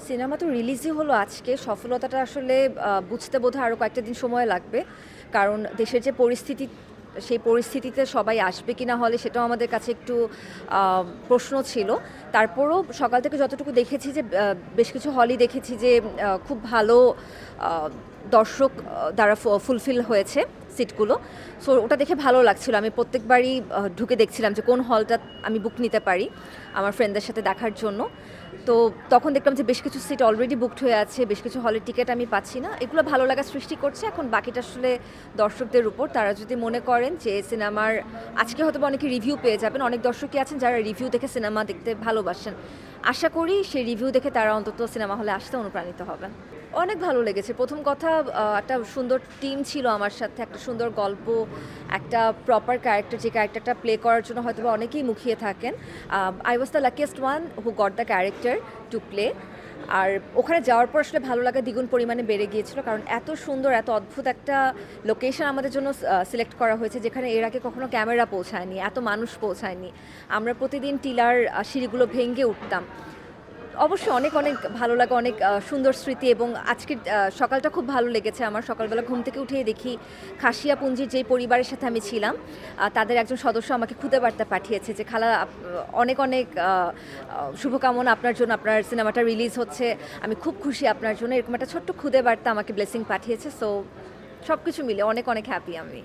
Cinema তো রিলিজই হলো আজকে। সফলতাটা আসলে বুঝতে বোধহয় আরও কয়েকটা দিন সময় লাগবে। কারণ দেশের যে পরিস্থিতি, সেই পরিস্থিতিতে সবাই আসবে কিনা হলে সেটাও আমাদের কাছে একটু আ প্রশ্ন ছিল। তারপরও সকাল থেকে যতটুকু দেখেছি যে বেশ কিছু হলই দেখেছি যে খুব ভালো আ দর্শক দ্বারা ফুলফিল হয়েছে সিটগুলো। সো ওটা দেখে ভালো লাগছিল। আমি প্রত্যেকবারই ঢুকে দেখছিলাম যে কোন হলটা আমি বুক নিতে পারি আমার ফ্রেন্ডদের সাথে দেখার জন্য। তো তখন দেখলাম যে বেশ কিছু সিট অলরেডি বুকড হয়ে আছে, বেশ কিছু হলের টিকেট আমি পাচ্ছি না। এগুলো ভালো লাগা সৃষ্টি করছে। এখন বাকিটা আসলে দর্শকদের উপর। তারা যদি মনে করেন যে সিনেমার আজকে হয়তোবা অনেকে রিভিউ পেয়ে যাবেন। অনেক দর্শকই আছেন যারা রিভিউ দেখে সিনেমা দেখতে ভালোবাসেন। আশা করি সেই রিভিউ দেখে তারা অন্তত সিনেমা হলে আসতে অনুপ্রাণিত হবেন। অনেক ভালো লেগেছে। প্রথম কথা একটা সুন্দর টিম ছিল আমার সাথে, একটা সুন্দর গল্প, একটা প্রপার ক্যারেক্টার, যে ক্যারেক্টারটা প্লে করার জন্য হয়তোবা অনেকেই মুখিয়ে থাকেন। I was the luckiest one who got the character to play. আর ওখানে যাওয়ার পর আসলে ভালো লাগা দ্বিগুণ পরিমাণে বেড়ে গিয়েছিল, কারণ এত সুন্দর, এত অদ্ভুত একটা লোকেশন আমাদের জন্য সিলেক্ট করা হয়েছে, যেখানে এর আগে কখনো ক্যামেরা পৌঁছায়নি, এত মানুষ পৌঁছায়নি। আমরা প্রতিদিন টিলার সিঁড়িগুলো ভেঙে উঠতাম। অবশ্যই অনেক অনেক ভালো লাগে, অনেক সুন্দর স্মৃতি। এবং আজকের সকালটা খুব ভালো লেগেছে আমার। সকালবেলা ঘুম থেকে উঠেই দেখি খাসিয়াপুঞ্জির যেই পরিবারের সাথে আমি ছিলাম, তাদের একজন সদস্য আমাকে খুদে বার্তা পাঠিয়েছে যে খালা, অনেক অনেক শুভকামনা আপনার জন্য, আপনার সিনেমাটা রিলিজ হচ্ছে, আমি খুব খুশি আপনার জন্য। এরকম একটা ছোট্ট খুদে বার্তা আমাকে ব্লেসিং পাঠিয়েছে। সো সব কিছু মিলে অনেক অনেক হ্যাপি আমি।